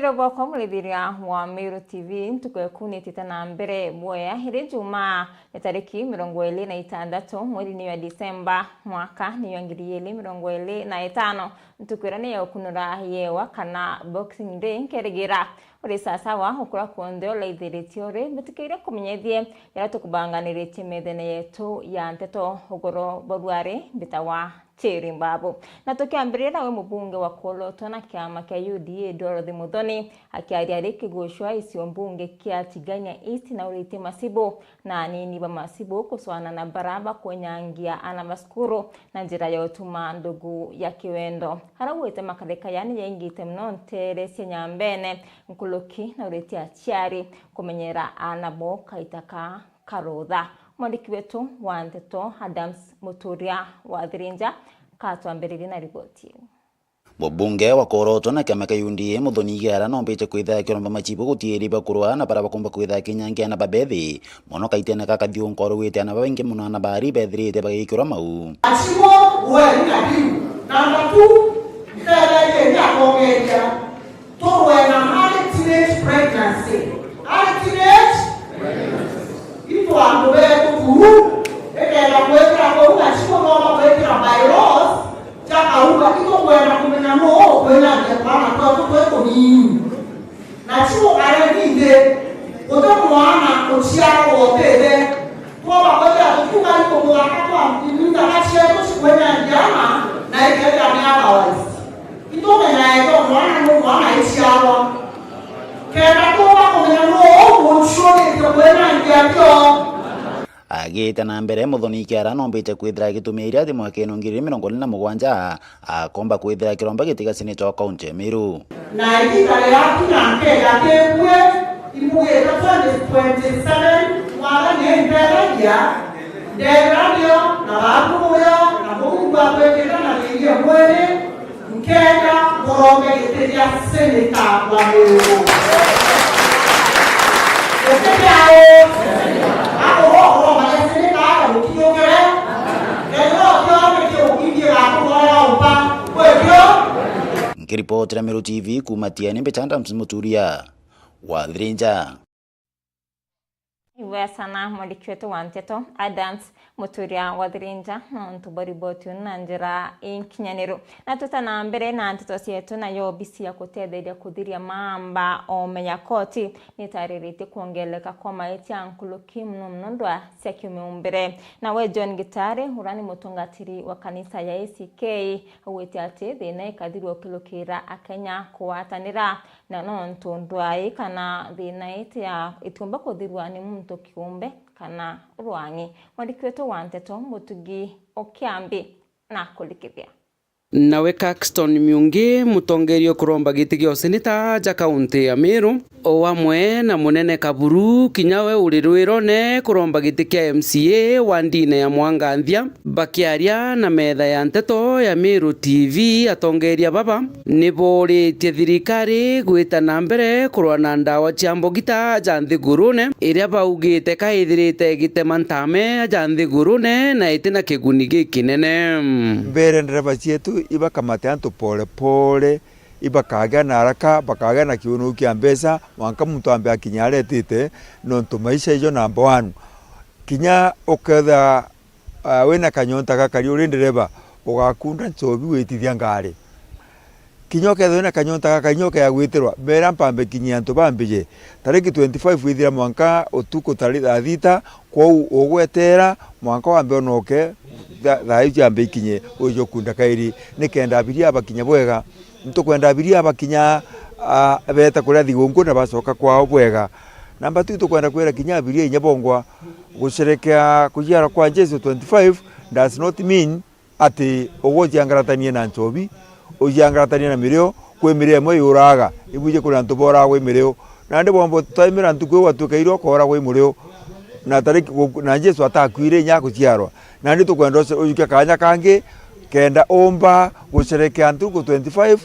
Mwagira bwako mulithiria wa Meru TV ntukwekunitie na mbere boya hiri Jumaa tariki 26 mweri wa Disemba mwaka ni 2025 ntukwirane ya kunura yewa kana Boxing Day nkeregira uri sasa wa ukura kuonde leithiritio ri bitikire kumenyethie yara tukubanganiritie methene yetu ya nteto ugoro boruare bitawa Cheri Mbabu. Na tukiambirira we mubunge wa Koloto na kiama kia UDA Dorothy Muthoni akiaria rikigushwa icio mbunge kia Tigania East na uriti Masibo na nini ba Masibo kuswana na baraba kwenyangia ana maskuru na njira ya utuma ndugu ya kiwendo. Harawete makareka yani yaingite mno ntere nyambene nkuluki na uriti achiari kumenyera anabo kaitaka karotha. Mwandiki wetu wa nteto Adams Muturia wa Thirinja katuambiriri na ripoti. Mubunge wa Koloto na kiama kia UDA Muthoni Igara nombete kwitha kiromba machibo gutiiriba kurwa na bara bakumba kwitha kinyangia na babethi mono kaitene kakathiu nkoro wite na baingi muno na bari bethirite bagikirwa mau achibo we na diu number 2 kaya ya kogeria to we na teenage pregnancy itu ambe kukuru ekela kweka kwa achibo mama kweka virus chakauka kiko kwenda kumenya no kwenda kwa mtoto kweko ni na chibo kale ninde oto mwana ochiaro otede kwa bakoja kukuka iko kwa kwa ndinda kachia kwenda jana na ikenda ni hours ito na ito mwana ichiaro kenda kwa kumenya no oshone kwenda ndio agite na mbere Muthoni Igara nombete kwithira gitumiria thi mwaka ino 2027 akomba kwithira kiromba gitiga seneta kaunti ya Meru na ikitale yakina nkega kebwe imuge ka 2027 mwaka ni mbelegia ndegradio na bakuyo na mungu akwekera na ngiye mwene nkega morombe gitiga seneta wa Meru Nikiripoti Meru TV kumatia Adams Muturia wa Thirinja. Iwe sana mwandiki wetu wa nteto Adams Muturia wa Thirinja na ntubariboti na njira inkinyaniro na tutana mbere na nteto cietu na yo bisi ya kutetheria kuthiria mamba omenya koti nitaririte kuongeleka kwa maiti ya nkuluki mno ndwa cia kiumbere na we John Gitare urani mutungatiri wa kanisa ya ACK awete ati thina ikathirwo kilukira akenya kuwatanira na no ntundwai kana thina ite ya itumba kuthirwa ni muntu kiumbe kana rwangi. Mwandiki wetu wa nteto Mutugi Okiambi na kulikithia nawe Caxton Miungi mutongerio kuromba gitigio seneta ja kaunti ya Meru o amwe na munene Kaburu kinyawe urirwirone kuromba gitikia MCA wa ndine ya Mwanganthia bakiaria na metha ya nteto ya Meru TV atongeria baba niboritie thirikari gwita na mbere kurwa na ndawa cia mbogita ja nthigurune iria baugite kaithirite gitema ntame ja nthigurune na itina kiguni gikinene mbere ndereba cietu ibakamate antu pole pole ibakaga na haraka bakaga na kiuno kia mbesa mwanka muntu ambe akinya aretite nontu maisha ijo number 1 kinya oketha wena kanyonta gakari uri ndereba ugakunda nchobi witithia ngari kinya oketha wena kanyonta gakanyoka ya gwitirwa bera mpambe kinya antu bambije tariki 25 withira mwanka otuko tarika thita kwa ugwetera mwanka wambe onoke thaici ambe ikinye ujo kunda kairi nikenda abiria abakinya bwega ntukwenda abiria abakinya beta kuria thigungu na bacoka kwao bwega namba 2 tukwenda kwira kinya abiria inyabongwa gusherekea kujiara kwa Jesu 25 does not mean ati ugojiangaratanie na nchobi ujiangaratanie na mirio kwemiria mwe yuraga ibuje kuna ntubora gwe mirio na ndi bombo taimira ntukwe watukairwo kora gwe murio na tariki na Jesu atakwire nya kuciarwa na ndi tukwenda ujuke kanya kangi kenda omba gusherekea ntuko 25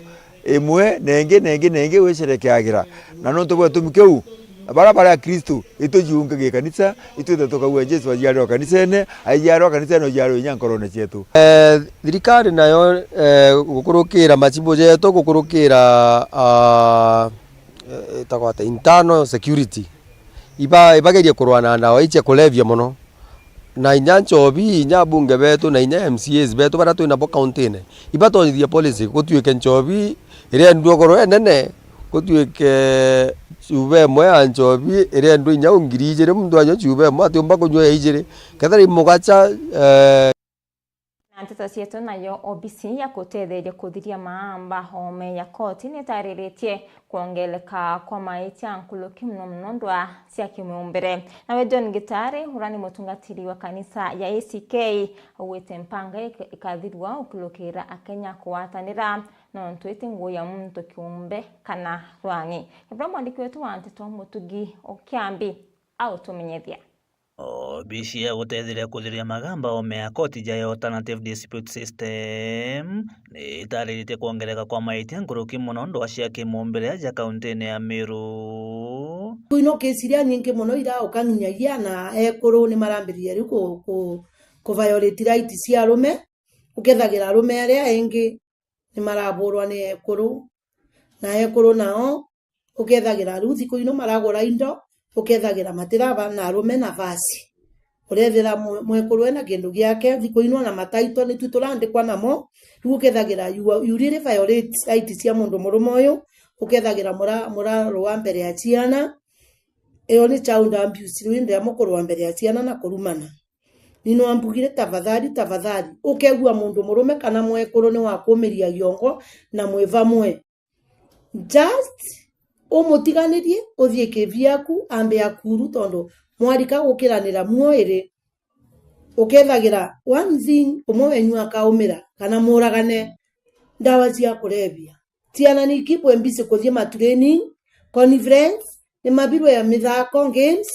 emwe nenge wesherekeagira na no tubwe tumikeu barabara ya Kristo itojiunga ge kanisa ituthe tukaua Jesu ajiaro kanisene ajiaro kanisene ajiaro nyankorone cietu thirikari nayo gukurukira machibo jeto gukurukira itakwata internal security ibagerie kurwa na ndawa iche kulevya muno na inya nchobi inya bunge betu na inya MCAs betu bara twina bo county-ne ibatonyithia policy gutuike nchobi ire ndu korwe nene gutuike chube mwe ya nchobi ire ndu inya ungirije mundu anyo chube mwe atumba kunywa ijire kathari mugacha Nteto cietu nayo OBC ya kutetheria kuthiria maamba home ya koti nitariretie kuongeleka kwa maiti nkuluki muno ndwa cia kimumbere. Nawe John Gitare urani mutungatiri wa kanisa ya ACK awite mpanga ikathirwa ukilukira akenya kuwatanira no ntwite nguo ya muntu kiumbe kana rwangi. Ibra mwandiki wetu wa Nteto Mutugi Okiambi au tumenyethia OBC ya gutetheria kuthiria magamba home ya koti ya Alternative Dispute System ni itarĩrĩte kuongereka kwa maiti nguruki muno ndwa cia kimumbere ja kaunti-inĩ ya Meru. Kuino kesiria nyingi muno ira ukanginyagia na ekuru ni marambiririe riu ku violate rights cia arume ukethagira arume aria engi ni maraburwa ni ekuru na ekuru nao ukethagira riu thiku ino maragura indo ukethagira matiraba na arume na vasi urethera mwekuru na kindu giake thiku ino na mataito ni tuturandikwa namo riu ukethagira you really violate rights cia mundu murume uyu ukethagira mura rwa mbere ya ciana eyo ni child abuse riu ndia mukuru wa mbere ya ciana na kurumana nino ambugire tafadhali ukegua mundu murume kana mwekuru ni wakumiria giongo na mweva mwe just umutiganirie uthie kiviaku ambe akuru tondo mwarika gukiranira muoire ukethagira one thing umwe wenyu akaumira kana muragane ndawa cia kulevya ciana ni kipwe mbise kuthie matraining conference ni mabiro ya mithako games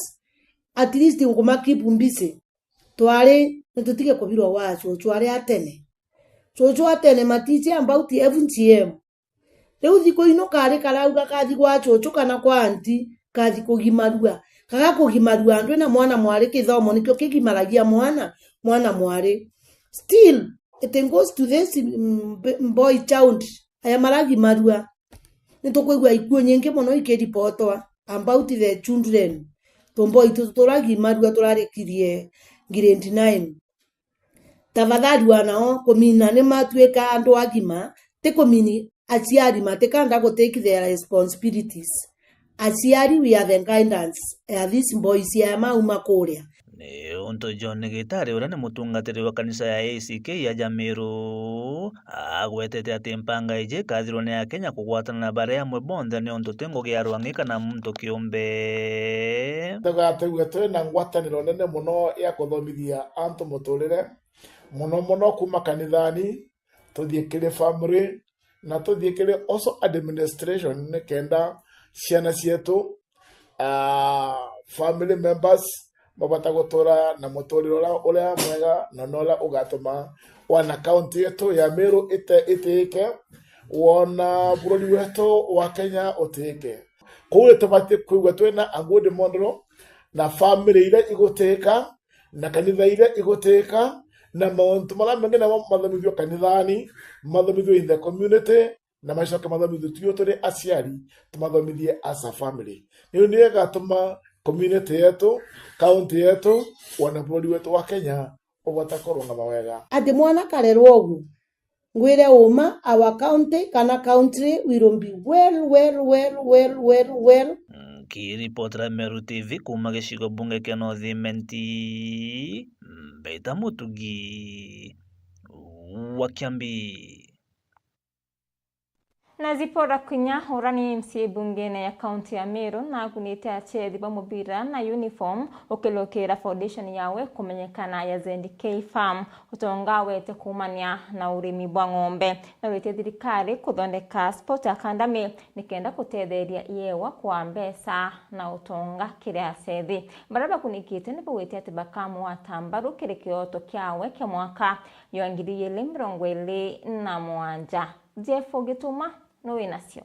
at least nguma kipu mbise twari nitutige kubirwa wacho twari atene matiche about 11 Leo thiko ino kare karauga kathi gwa chocho kana kwa anti kathi kugimarua kaga kugimarua andu na mwana mwari kithomo nikyo kigimaragia mwana mwari still it goes to this boy child aya maragi marua nitukwigwa ikuo nyingi muno ikiripotwa about the children tombo ituturagi marua turarikirie grade 9 tafadhali wanao komina ne matweka andu agima tekomini aciari matekanda go take their responsibilities aciari we are the guidance these boys ya mauma kuria ni unto John Gitare ura ni mutungatiri wa kanisa ya ACK ya Jamiru agwetete ati mpanga ije kathirwo ni Kenya kugwatana na bare amwe bonthe ni unto tengo gia rwangi kana muntu kiumbe tagategwe twena ngwataniro nene muno ya kuthomithia antu muturire muno kuma kanithani tuthie kire family na tuthie kire also administration ne kenda ciana cietu family members mabata gutura na muturiro uria mwega na nola ugatuma wana county yetu ya Meru itike wona bururi wetu wa Kenya utike kuwe tubati kuigwa twena agudi mondro na family ile iguteka na kanitha ile iguteka na mauntu mala mengine mathomithio kanithani mathomithio in the community na macoke mathomithio tuyo turi aciari tumathomithie as a family niyo ndiye gatuma community yetu county yetu wana bururi wetu wa Kenya ubata koronga mawega ati mwana karerwo ogu ngwire uma our county kana country will be well. Kiripotera Meru TV kuma gicigo bunge kia North Beta Mutugi wa Kiambi. Na zipora kunya urani MCA bungene ya kaunti ya Meru na kunite achethi ba mubira na uniform ukilokera foundation yawe kumenyekana ya ZNK Farm utonga wete kumania na urimi bwa ng'ombe na wete thirikari kuthondeka sport academy nikenda kutetheria yewa kwa mbesa na utonga kire achethi baraba kunikite ni bwete ati bakamu atambaru kire kioto kyawe kya mwaka yo 2027 Jeff Gituma no inacio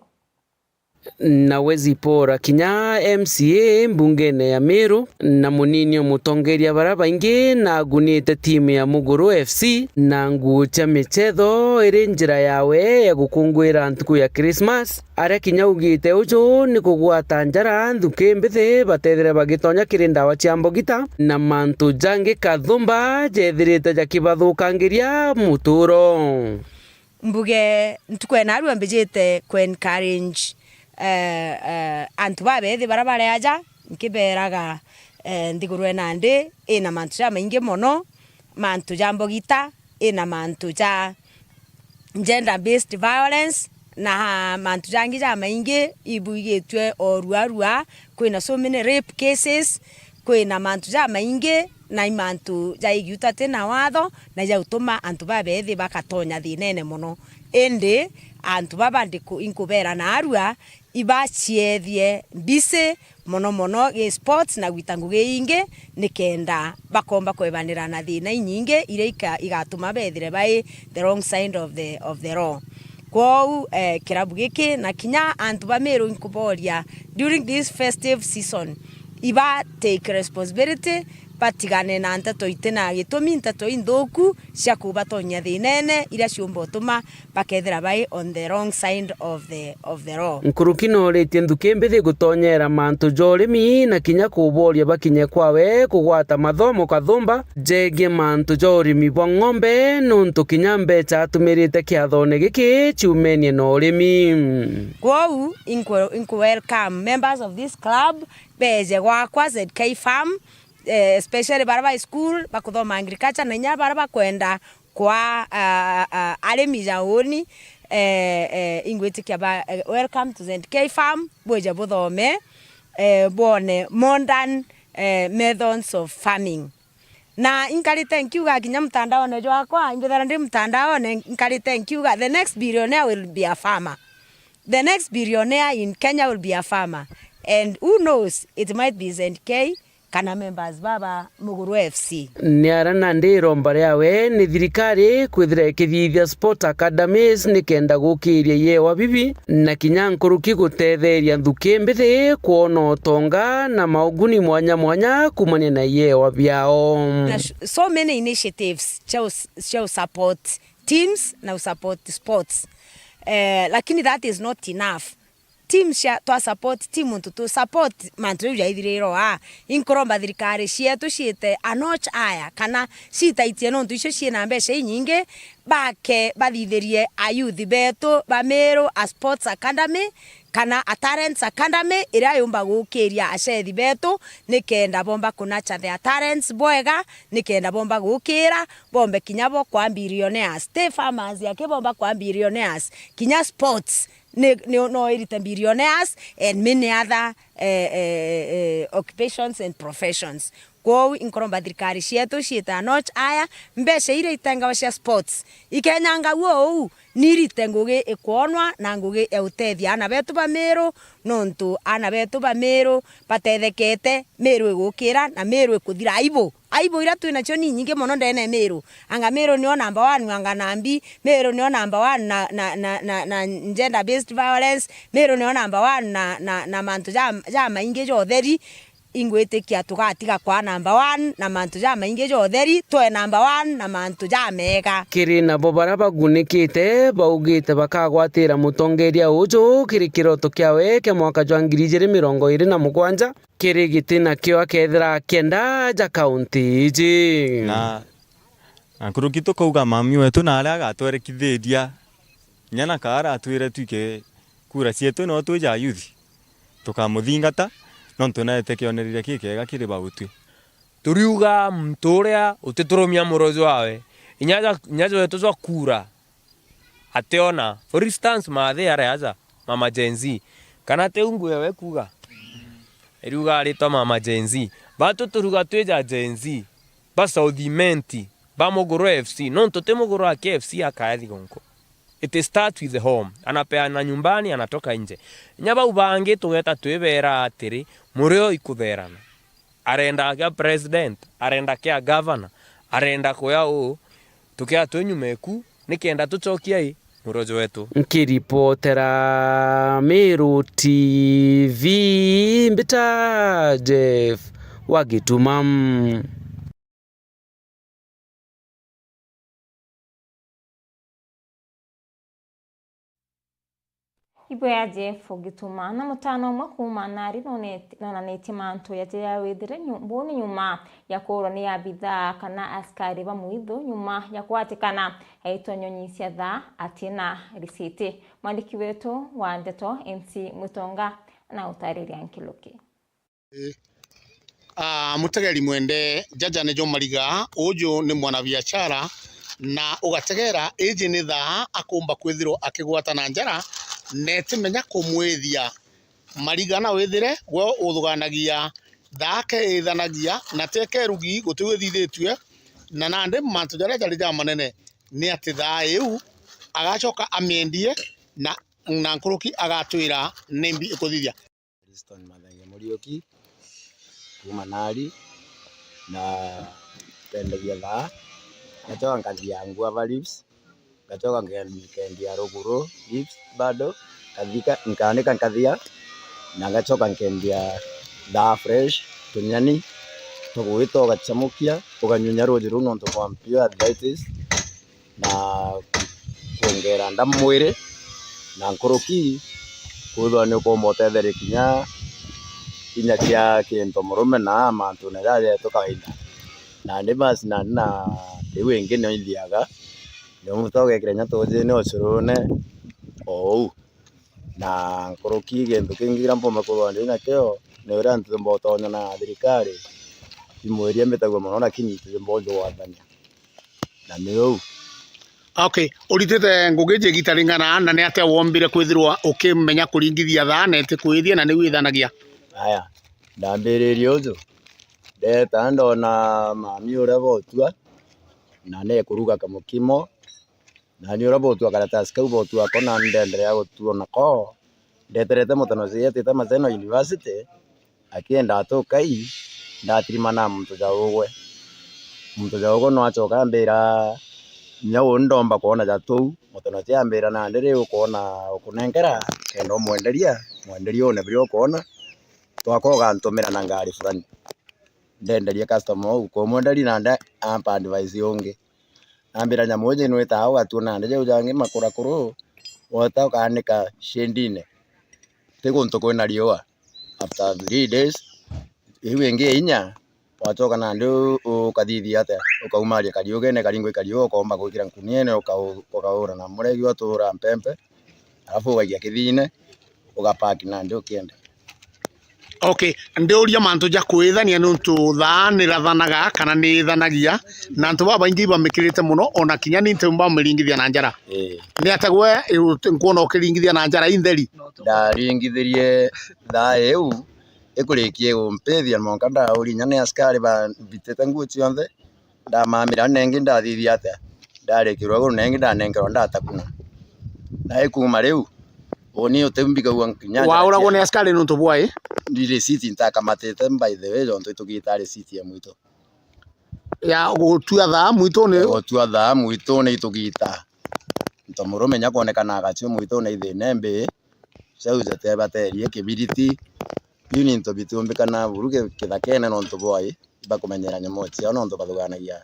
na Wezipora kinya MCA mbungene ya Meru na munini mutongeria bara baingi na gunite timu ya Muguru FC na ngucha michetho iri njira yawe ya gukungwira ntuku ya Christmas aria kinya ugite uju ni kugwata njara nthuki mbithi batethire bagitonya kiri ndawa cia mbogita na mantu jangi kathumba jethirite jakibathukangiria muturo mbuge ntukwena aru ambijite encourage antu babethi bara bare aja nkiberaga ndigurwe nandi ina mantu ja maingi mono mantu ja mbogita ina mantu ja gender based violence na mantu jangi ja maingi ibuigetwe orua kwina so many rape cases kwina mantu ja maingi na imantu ja igiuta tena watho na ja utuma antu babethi bakatonya thinene muno ende antu babandi inkubera na arua ibachiethie mbise mono ge sports na gwitangu geinge nikenda bakomba kwebanira na thina nyinge ireika igatuma bethire bai the wrong side of the law kwau kirabu giki na kinya antu bamero inkuboria during this festive season iba take responsibility patigane na ntato itena gitumi ntato indhoku cia kubatonya thinene ira ciumba tuma bakethira bai on the wrong side of the law nkurukino ritie nthuki mbithi gutonyera mantu jorimi na kinya kuboria bakinye kwawe kugwata mathomo kathumba jege mantu jorimi bwa ng'ombe nuntu kinya mbecha atumirite kiathone giki ciumenie na urimi kwau inku welcome members of this club beje gwakwa ZK Farm especially baraba school bakuthoma agriculture na nya baraba kwenda kwa arimi jaoni ingwetikia ba welcome to ZK Farm boja buthome bone modern methods of farming na inkari thank you ga kinya mtandao ne jwakwa imbethara ndi mtandao ne inkari thank you ga the next billionaire will be a farmer. The next billionaire in Kenya will be a farmer, and who knows, it might be ZK kana members baba Muguru FC. Niarana ndiro mbare yawe ni thirikari kwithira kithithia sport academies nikenda gukiria yewa bibi na kinya nkuruki gutetheria nthuki mbithi kuona utonga na mauguni mwanya kumania na yewa biao. So many initiatives show support teams na support sports. Lakini that is not enough. Team to support team to support mantu ya ithiriro inkoromba thirikari cietu ciete anoch aya kana citaitie no ntu icio ciena mbeca nyingi bake bathithirie ayuthi betu bamero a sports academy kana a talents academy ira yumba gukiria acethi betu nikenda bomba kunacha their talents boega nikenda bomba gukira bombe kinyabo kwa billionaires te farmers yake bomba kwa billionaires kinya sports no irita billionaires and many other occupations and professions. Kwa inkoromba thirikari cietu cieta notch aya mbeca ire itenga cia sports ikenyanga wo nirite ngugi ikwonwa na ngugi eutethia ana betu bamero nontu ana betu bamero batethekete mero igukira na mero ikuthira aibo ira twina cio ni nyingi mono ndene mero anga mero nio number 1 anga nambi mero nio number 1 na gender based violence mero nio number 1 na mantu ja maingi jo theri ingwetikia tugatiga kwa number 1 na mantu ja maingi jo theri twe number 1 na mantu ja mega kiri na bobara bagunikite baugite bakagwatira mutongeria uju kiri kiroto kiawe ke mwaka jwa 2027 kiri gitina kio akethira kenda ja county iji na kurukito kauga mami wetu na aria gatwerekithiria nyana kara atwire tuike kura cietu no tuja youth tukamuthingata no tunete kionerire kikega kiri bagutwi turiuga mturia utiturumia murozo wawe inyaja wetu zwa kura ateona for instance mathe araza mama Genzi kana te ungwe we kuga eriuga rito mama Genzi batu turuga tweja Genzi ba Southimenti ba Muguru FC no tote Muguru ake FC akathi gonko. It starts with the home. Anapeana nyumbani anatoka nje. Nyaba ubange tugeta twebera atiri murio ikutherana. Arenda kia president, arenda kia governor, arenda koya tukia twenyumeku nikenda tucokia murojo wetu. Nkiripotera Meru TV mbita Jeff Wagitumam. Ibo ya Jeff Gituma na mutano makuma nari nona neti manto ya wedire mboni nyuma ya koroni ya bidhaa kana askari ba muidho nyuma ya kwatikana haitonyonyisia dha atina risiti. Mwandiki wetu wa Ndeto MC Mutonga na utariri Ankiloki. Mutegeri mwende Jaja Nejo Mariga uju ni mwana biashara na ugategera eji ni dha akumba kwithiro akigwata na njara netimenya kumwithia Mariga na withire gwe uthuganagia thake ithanagia na teke rugi gutiwithithitwe na nande mantu jaria jari ja manene ni ati tha iu agacoka amiendie na nkuruki agatwira nembi ikuthithia. Kriston Mathenge Muriuki kuma Nari na pendegia tha ngacoka nkathia Nguava Lips ngacoka nkendia Ruguru Lips bado kathika nkanika nkathia na ngacoka nkendia tha fresh tunyani tugwita ugacamukia uganyunya ruji runo nto kwa mpio arthritis na kuongera ndamwire na nkuruki kuthwa ni kumotetheri kinya inya kia kinto murume na mantu na rale tukainda na ndi basi na riu ingi no ithiaga ni mutoge kirenya toje ni ocurune ou na nkuruki gintu kingira mpoma kuthwa ndi na kio ni ura ntumbo tonya na thirikari imweria mbetagwo muno na kinyiti mbojo wathania na niu. Okay, uritete ngugije gitaringana na ni atia wombire kwithirwa ukimenya kuringithia tha na eti kwithia na ni withanagia. Aya ndambiririe uju ndeta ndona mami ura botua na ne kuruga kamukimo na ni ura botua karatasi kau botua kona ndenderea gutua nako ndeterete mutano ciete ta Maseno University akienda atokai ndatirimana muntu jaugwe no acoka mbira nyawo ndomba kuona jatu mutano ciambira na ndiri ukona ukunengera kendo mwenderia one brio kuona twakoga ntumira na ngari fulani ndenderia customer uko mwenderi na nda ampa advice yonge ambira nyamoje no ita au atuna ndeje ujange makura kuru wota kanika shendine tego ntoko na riwa after 3 days iwe nge inya watoka na ndu ukathithia ate ukaumaria kariuge ne karingwe kariuge ukomba gwikira nkuniene ukaura na muregi watura mpempe alafu wagia kithine ugapaki na ndu kiende. Okay, ndeuria mantu ja kwithania nuntu tha ni rathanaga kana ni thanagia na ntu baba ingi bamikirite muno ona kinya ni ntu bamiringithia na njara ni atagwe nkuona ukiringithia na njara intheri ndaringithirie tha eu ikurikie umpethia monka ndauri nyane askari ba bitete nguo cionthe ndamamira nengi ndathithia ate ndarekirwa go nengi ndanengerwa ndatakuna na ikuma riu oni utembika uankinya wauragwo ni askari nuntu bwai ni receipt ntakamatete by the way jonto tugita receipt ya mwito ya gutua tha mwito ni gutua tha mwito ni tugita ntomurume nya kuonekana agacio mwito na ithenembe sauza te baterie kibiriti yuni nto bitumbikana buruge kithakene no nto bwai bakumenyera nyamochi ono nto bathuganagia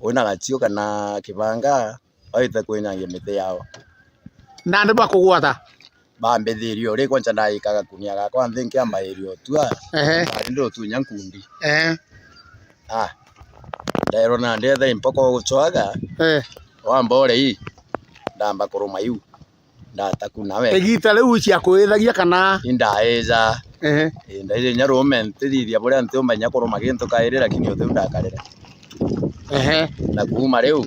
wina gacio kana kibanga oite kwinyangia mite yao na ndi bakugwata bambithirio ri kwanza ndaikaga kunia gakwa nthinki amairio tua ndo tu nyankundi ndero na ndethe impoko guchwaga wambore hii ndamba kuruma yu ndatakuna we egita riu cia kwithagia kana indaeza ndaire nyarume ntithithia buria ntiumenya kuruma gintu kairira kinyo tu ndakarira na kuma riu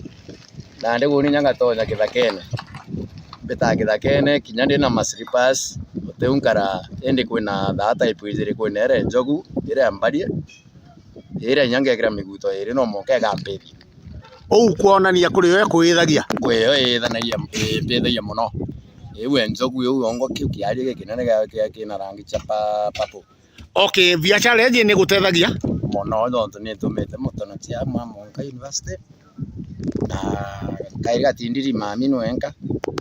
na ndi guni nyanga tonya kithakene kithakene kinya ndi na slippers uteunkara endi kwina tha type izire kwina ere njogu ire mbarie ire nyange kira miguto ire no moke gambethi ou kuonania kuri we kwithagia kwithanagia mbethagia muno ewe njogu yo ongo kiari gikinene ga kina rangi chapa papo. Okay, biashara yeje ni gutethagia muno ndo ni tumete mutono cia Mwanga University na kairi gatindiri mami nwenka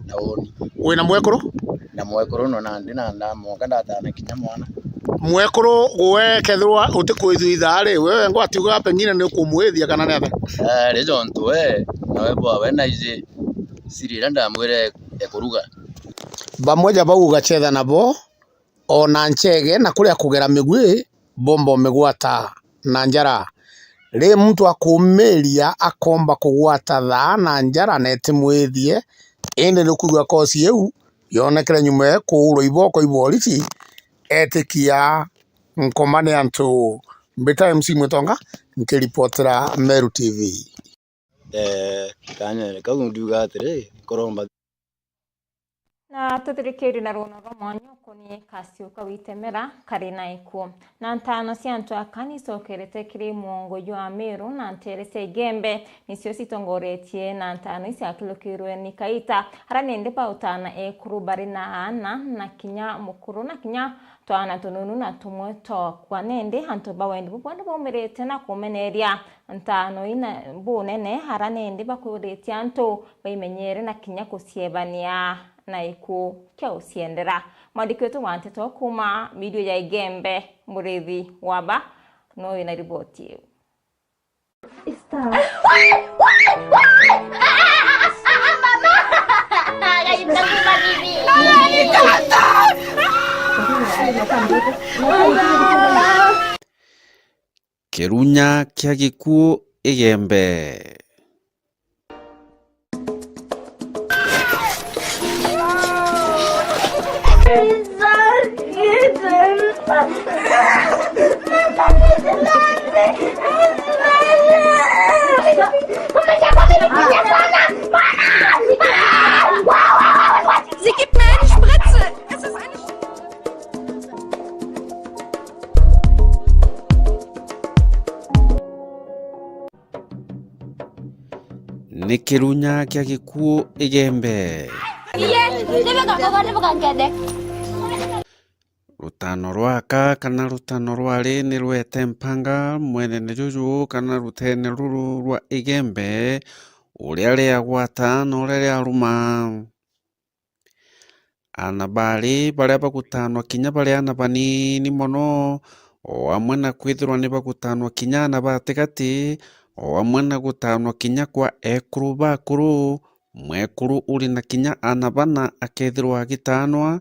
na oni wina mwekuru na mwekuru no nandi na ndamoka ndatana kinya mwana mwekuru gwe kethirwa utikwithuitha ri wewe ngo atiuga pengine ni kumwithia kana ni atha ri jontu we nawe bwa na ije sirira ndamwire ekuruga bamweja bau gachetha nabo ona nchege na kuria kugera migwi bombo migwata na njara ri muntu akumeria akomba kugwata tha na njara netimwithie indi nukugwa kosi eu yonekera nyume kuuro iboko iboriti etikia nkomane antu mbeta MC Mutonga nkiripotera Meru TV kanya kagunduga atire koromba na tuthirikiri na runo rwa mwanyu kuni kasiuka witemera kari na iku na ntano cia antu akanicokerete kiri muongo jwa Meru na nterese igembe nicio citongoretie na ntano cia kilokirwe ni kaita hara nende pa utana ekuru bari na ana na kinya mukuru na kinya twana tununu na tumwe to kwa nende hantu bawendi bubonde bomerete na kumeneria ntano ina bunene hara nende bakuretie antu baimenyere na kinya kusiebania na iku kia usiendera mwandiki wetu wanteto kuma video ya igembe Murithi Waba no ina ripoti Kirunya kia gikuo igembe Sie gibt mir eine Spritze. Es ist eine ni kirunya kia gikuo igembe rutano rwaka kana rutano rwari ni rwete mpanga mwenene juju kana rutene ruru rwa igembe uria ria gwata na uria ria ruma anabari baria bagutanwa kinya baria ana banini mono o amwe na kwithirwa ni bagutanwa kinya ana batigati o amwe na gutanwa kinya kwa ekuru bakuru mwekuru uri na kinya ana bana akethirwa agitanwa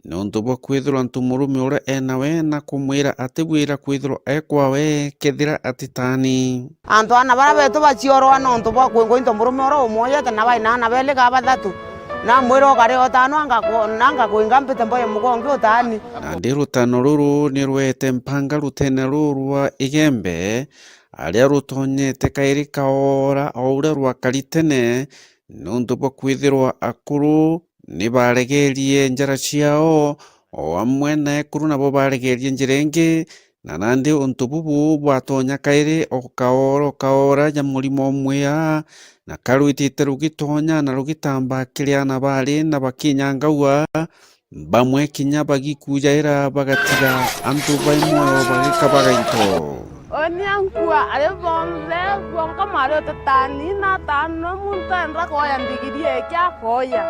nondu bwa kwithirwa ntumurume uria enawe na kumwira ati bwira kwithirwa ekwawe kethira atitani antu ana bara betu bachiorwa nondu bwa kwingo into murume uria umoyete na baina ana bele ga bathatu na mwiro gari otano anga kuinga mpite mboye mugongi utani ndi rutano ruru ni rwete mpanga rutene ruru wa igembe aria rutonyete kairi kaora auria rwakaritene nondu bwa kwithirwa akuru ni baregerie njara ciao o amwe na ekuru nabo baregerie njira ingi na nandi untu bubu bwatonya kairi o kaora ya murimo mwia na karwitite rugitonya na rugitamba kiriana bari na bakinyangaua bamwe kinya bagikujaira bagatiga antu baimoyo bagikabagaito Oniankua alibonze bonka mario tatani na tano muntendra koya ndigirie kya koya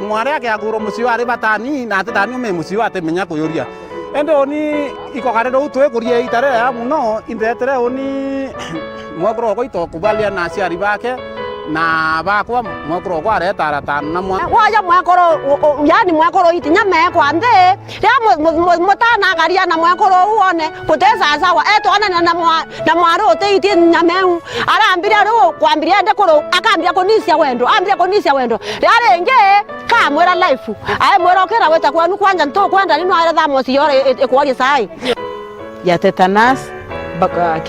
mware yake aguro musio ari batani na tatani ume musio atemenya kuyoria ende oni ikokare do utwe kurie itare ya muno indetere oni mwakro ko ito kubalia na siari bake na bakwa mwakro ko are taratano na mwa waja mwakoro yani mwakoro itinya meko ande ya mutana garia na mwakoro uone kuteza sawa eto ana na mwaro te iti nyameu arambira ro kwambiria ndekoro akambira konisia wendo ambira konisia wendo yare nge ka mwera life ai mwera okera weta kwanu kwanja nto kwanda nino ara thamo siore ekwaje sai ya tetanus baka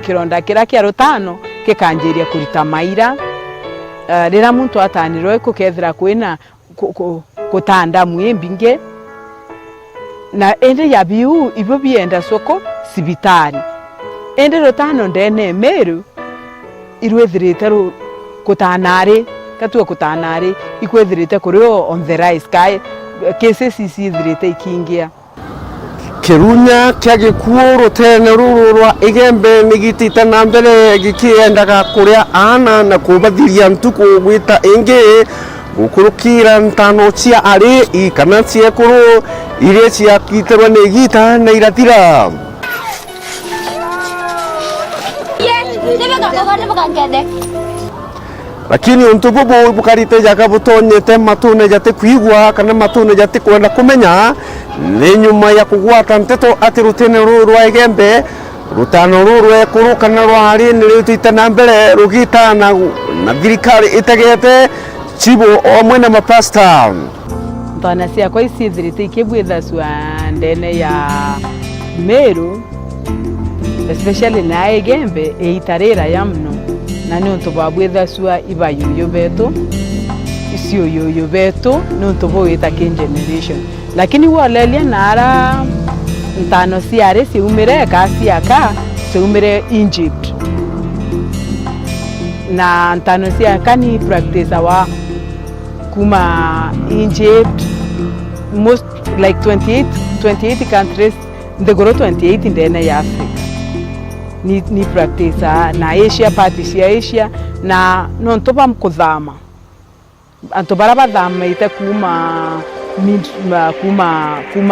kironda kira kia rutano kikanjiria kurita maira rira muntu atanirwe kukethira kwina kutanda mwembinge na ende ya biu ibo bienda soko sibitari ende rutano ndene Meru irwethirite kutanare katwa kutanare ikwethirite kurio on the rise kai cases isithirite ikingia kirunya kia gikuo rutene ruru rwa Igembe nigitite na mbere gikiendaga kuria ana na kubathiria ntuku gwita ingi gukurukira ntano cia ari ikana cia kuru iria cia kiterwa ni gita na iratira lakini untubu bukarite jaka butonyete matune jate kwigwa kana matune jate kwenda kumenya ni nyuma ya kugwata nteto ati rutene ruru rwa Igembe rutano ruru ekuru kana rwari ni rutite na mbere rugita na thirikari itegete chibo omwe na mapasta ntana cia kwa isithirite ikibwitha swa ndene ya Meru especially na Igembe eitarira ya mno na ni untu babwitha swa ibayuyo beto isio yoyo beto ni untu boita kin generation lakini walelia nara ntano siare siumire kasi aka siumire Egypt na ntano siaka ni practice wa kuma Egypt most like 28 countries ndegoro 28 ndene ya Africa ni practice na Asia party ya Asia na non topa mkuthama antobara bathama ite kuma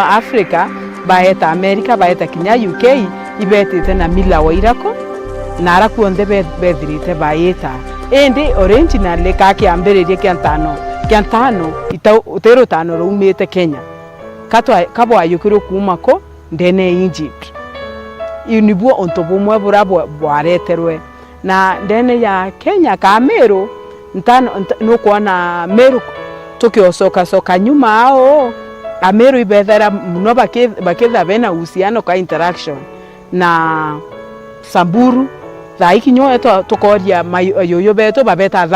Africa baeta America baeta Kenya UK ibetite na mila wa irako na ara kuonde bethirite baeta ende originally kake ambererie kiantano utero tano rumete Kenya kabo ayukiro kumako ndene Egypt unibuo ontobumwe burabo bwareterwe na ndene ya Kenya ka Meru ntano nuko na Meru tukiosoka nyuma ao Ameru ibethera muno baketha bena uhusiano ka interaction na Samburu thaiki nyoe tukoria yoyo beto babeta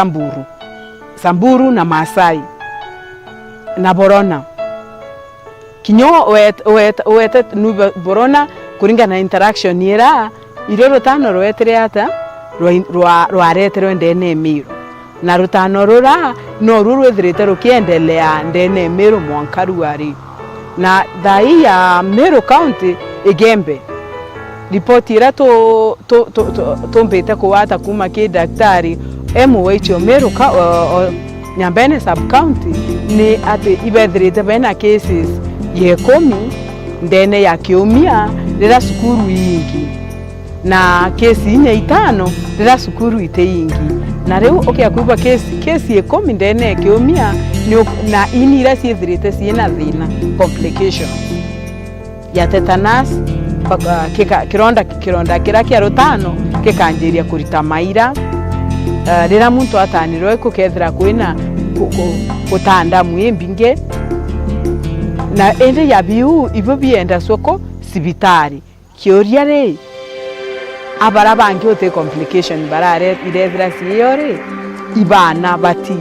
Samburu na Masai na Borona kinyo wet nu Borona kuringa na interaction ira iro rutano rwetere ata rwaretere ndene Meru na rutano rura no ruru ethirite rukiendelea ndene Meru mwankaru ari na thai ya Meru County Igembe ripoti ira tumbite kuwata kuma ki daktari MWH Meru Nyambene sub county ni ati ibethirite bena cases ye 10 ndene ya kiumia rira sukuru ingi na kesi ine 5 rira sukuru ite ingi na riu kuiba kesi ye 10 ndene ya kiumia na ini ira ciethirite ciina thina complication ya tetanus kironda kira kia rutano kikanjiria kurita maira rira muntu atanirwe kukethira kwina kutanda mwembinge na ende ya biu ibo bienda soko sibitari kioria re abara bangi ote complication barare idethira siyore ibana bati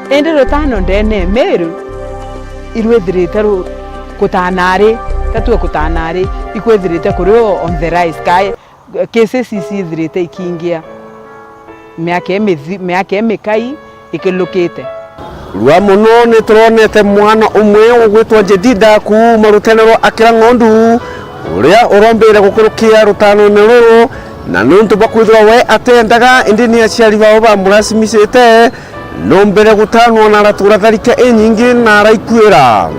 ende rotano ndene Meru irwethirite kutanare tatu kutanare ikwethirite kurio on the rise kai cases isithirite ikingia miaka mikai ikilukite rwa muno ni turonete mwana umwe ugwitwa Jedida kuma rutenero akira ngondu uria urombere gukurukia rutano neruru na nuntu bakwithwa we atendaga indini aciari babo bamurasimisite nombere gutanwo na ratura tharika inyingi na raikwira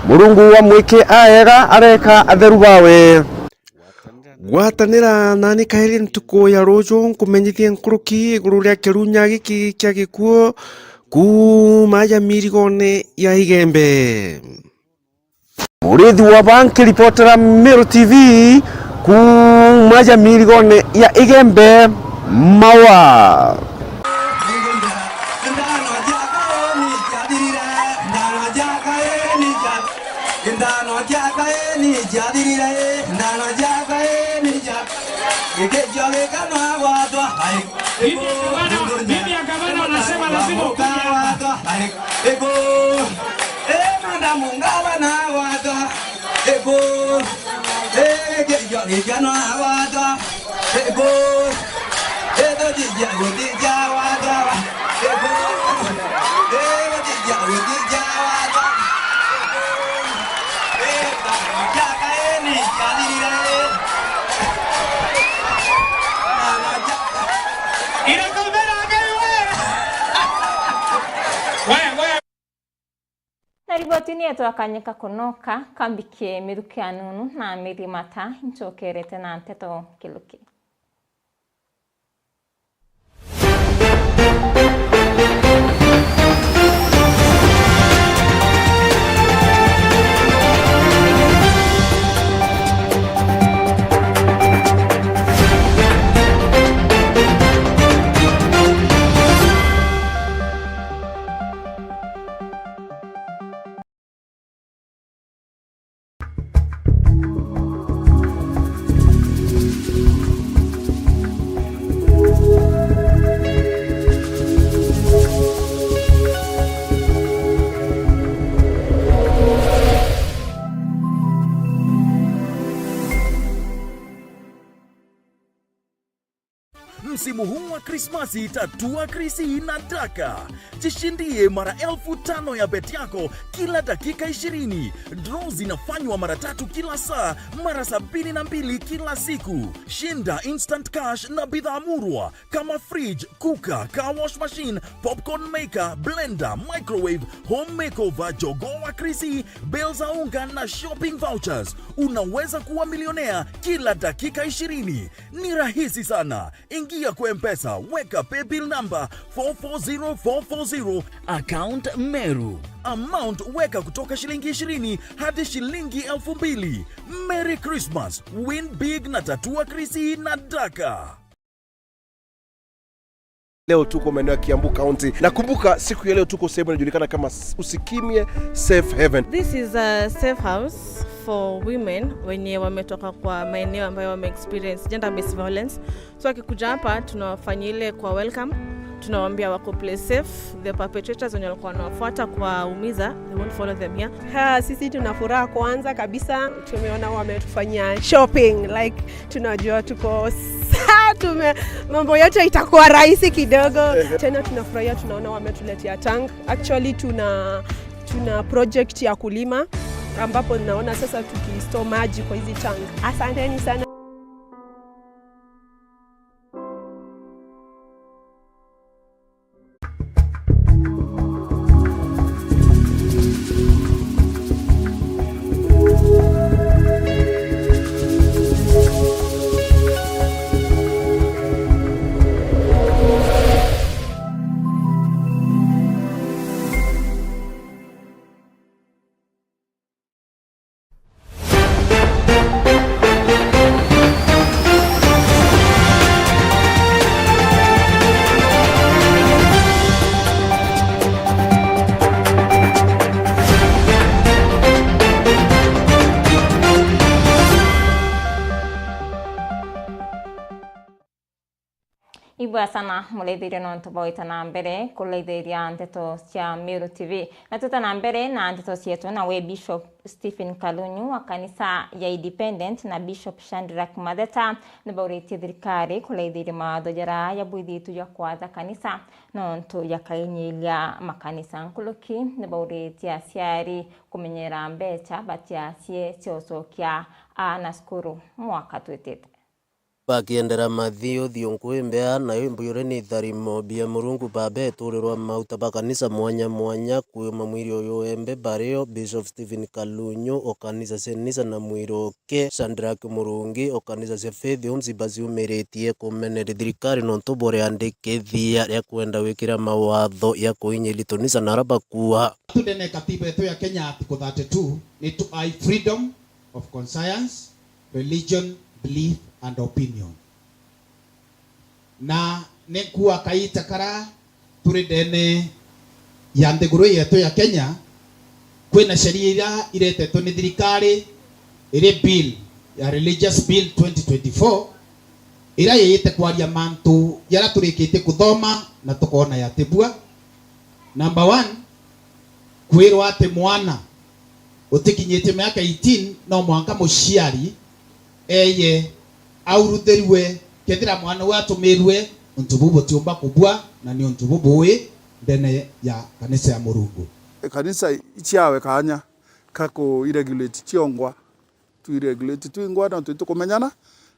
Murungu wa mwike aega areka atheru bawe gwatanira nani kairi ntuko ya rojo kumenyithia nkuruki iguru ria kirunya giki kia gikuo kuma ya mirigone ya Igembe murithi wa banki reportera Meru TV kuma ya mirigone ya Igembe Mawa ndano jaka ni jadirire ndano jaka ni jaka ikejoge kama watu hai bibi ya gavana anasema lazima ukawa ego madamu ngabana watu ego kejoge kama watu ego edo dija watu ego dija watu na ribotini yetu akanyika kunoka kambike miruki anunu na mirimata nchokerete na nteto kiluki. Msimu huu wa Krismasi tatua Krisi inataka. Jishindie mara 5,000 ya bet yako kila dakika 20. Draw zinafanywa mara 3 kila saa, mara 72 kila siku. Shinda instant cash na bidhaa murwa kama fridge, cooker, car wash machine, popcorn maker, blender, microwave, home makeover, jogoo wa Krisi, bale za unga na shopping vouchers. Unaweza kuwa milionea kila dakika 20. Ni rahisi sana. Ingia kwa M-Pesa, weka paybill number 440440, account Meru. Amount weka kutoka shilingi 20 hadi shilingi 2,000. Merry Christmas, win big na tatua Krisi na Daka. Leo tuko maeneo ya Kiambu County. Nakumbuka siku ya leo tuko sehemu inajulikana kama Usikimye Safe Haven. This is a safe house for women wenye wametoka kwa maeneo ambayo wame experience gender based violence. So akikuja hapa tunawafanyia ile kwa welcome. Tunawaambia wako play safe. The perpetrators wenye walikuwa wanafuata kwa umiza, they won't follow them here. Sisi tunafuraha kwanza kabisa. Tumeona wametufanyia shopping, like tunajua tuko mambo yote itakuwa rahisi kidogo. Tena tunafurahia, tunaona wametuletea tank. Actually tuna project ya kulima ambapo naona sasa tukistore maji kwa hizi tank. Asanteni sana. Ibwa sana muleithire no ntuboita na mbere kuleithiria ndeto cia Meru TV na tuta na mbere na ndeto cietu na we Bishop Stephen Kalunyu wa kanisa ya Independent na Bishop Shadrack Madeta nibauritie thirikari kuleithiria mawatho jara ya bwithitu ya kwatha kanisa no ntu yakainyilia makanisa nkuluki nibauritie aciari kumenyera mbeca batia cie ciocokia na skuru mwaka twitite bakiendera mathio thionkwembea na imbuyure ni tharimo bia murungu babe turirwa mauta bakanisa mwanya kuuma mwiri uyu embe bario Bishop Stephen Kalunyu o kanisa senisa na mwiro ke Shadrack Murungi o kanisa cia Faith Homes baciumiretie kumenera thirikari no ntubore andikithia ya kwenda wikira mawatho ya kuinyilitonisa na raba kuwa tudene katiba yetu ya Kenya article 32 ni to freedom of conscience, religion, belief and opinion. Na nekuwa kaita kara turidene ya ndiguru yetu ya Kenya kwina sheria ira iretetwo ni thirikari ire bill ya religious bill 2024 ira yite kwaria mantu yara turikite kuthoma na tukona yatibua. Number 1, kwirwa ati mwana utikinyite miaka 18 no mwanka muciari eye aurutheriwe kethira mwana watumirwe ntububu tiumba kubwa na ni ntububu we ndene ya kanisa ya Murungu. Kanisa ichiawe kanya kako irregulate chiongwa tu irregulate tu ingwa na tu kumenyana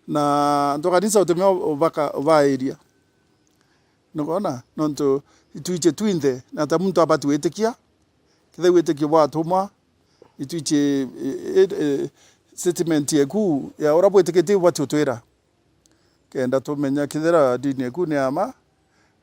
na ndo kanisa utemea baka ba area nokona nonto ituiche twinde na ta muntu abatu wetekia kithe wetekia watuma ituiche statement yeku ya orabo etekete watu twera kenda tumenya kithera dini yeku ni ama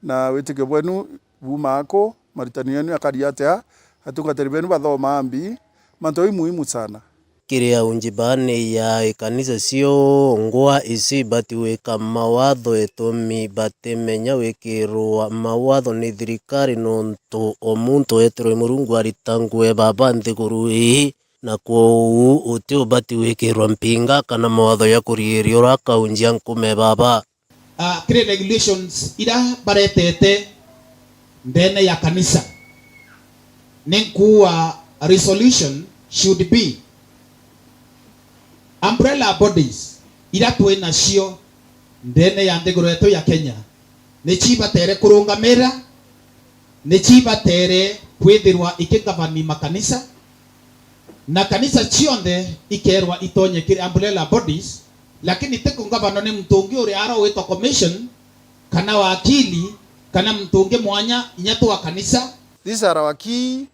na wetekia bwenu bumako maritani yenu akariatea atungateri benu bathoma ambi manto muhimu sana kiria unjibane ya kanisa sio ngwa isi bati weka mawatho etomi batemenya wekirwa mawatho ni thirikari nonto omuntu eterwe Murungu aritangwe baba nthiguru ii na kwou utio bati wekirwa mpinga kana mawatho ya kurierio rakaunjia nkume baba. Kire regulations ira baretete ndene ya kanisa ninkuwa resolution should be umbrella bodies ira twina cio ndene ya nthiguru yetu ya Kenya ni chibatere kurungamira ni chibatere kwithirwa ikigavani makanisa na kanisa cionthe ikerwa itonye kiri umbrella bodies, lakini tikungavano ni mtungi uri aro witwa commission kana wakili kana mtungi mwanya inyatu wa kanisa. These are our key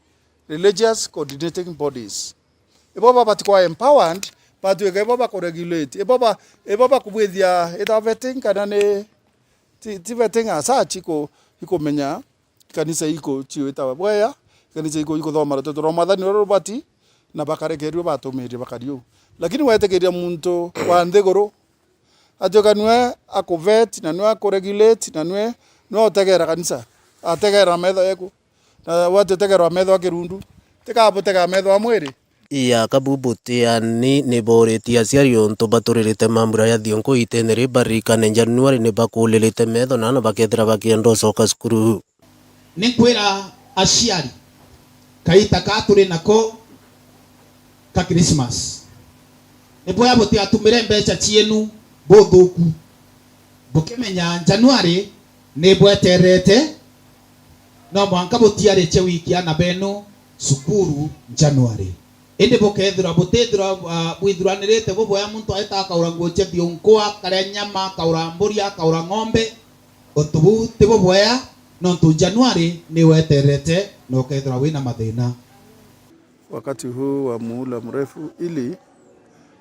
religious coordinating bodies. Eboba batikwa empowered but we eboba ko regulate eboba kubwithia eta vetting kana ne ti vetting asa chiko iko menya kanisa iko chiweta bwaya kanisa iko thoma ratoto romathani robati na bakarekerio batumiri bakario, lakini wetekeria muntu wa nthiguru atokanwe akuvet na nwe akuregulate na nwe no tegera kanisa ategera metho yeku na watu tegera metho akirundu tikabutega metho amwiri iya kabubutiani ni boreti aciari onto baturirite mambura ya thionko itenere barikane Januari ni bakulilite metho nana bakethira bakienda coka cukuru. Ni kwira aciari kaita katuri nako ka Christmas ebo ya bote atumire mbeca cienu bothuku bukimenya Januari ni bweterete no mwanka butiare che wiki ana beno cukuru Januari ende bukethira butethira bwithuranirite bobo ya muntu aita kaura ngoche thionkoa kare nyama kaura mburia kaura ng'ombe otubu tibo boya no tu Januari ni weterete no kethira wina mathina wakati huu wa muhula mrefu ili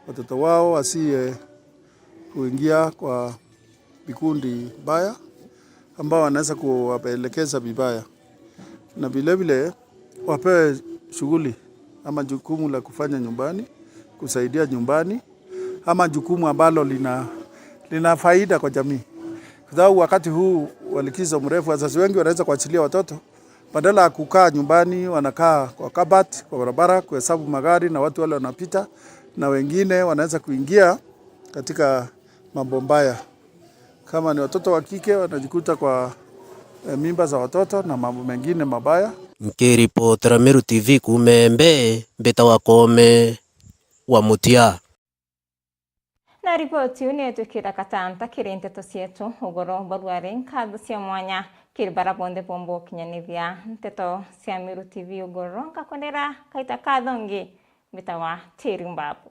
watoto wao asiye kuingia kwa vikundi baya ambao wanaweza kuwapelekeza vibaya, na vile vile wapewe shughuli ama jukumu la kufanya nyumbani, kusaidia nyumbani, ama jukumu ambalo lina faida kwa jamii. Kwa sababu wakati huu wa likizo mrefu wazazi wengi wanaweza kuachilia watoto badala ya kukaa nyumbani, wanakaa kwa kabati, kwa barabara, kuhesabu magari na watu wale wanapita, na wengine wanaweza kuingia katika mambo mbaya. Kama ni watoto wa kike wanajikuta kwa mimba za watoto na mambo mengine mabaya. Mkiripotera Meru TV kumembe mbeta wakome wa mutia. Na ripoti unetwikira katanta kiri nteto cietu ugoro baruare nkatho cia mwanya kiri barabonde bombo kinyanithia nteto cia Meru TV ugoro nkakondera kaita kathongi mbeta wa Tiri Mbabu.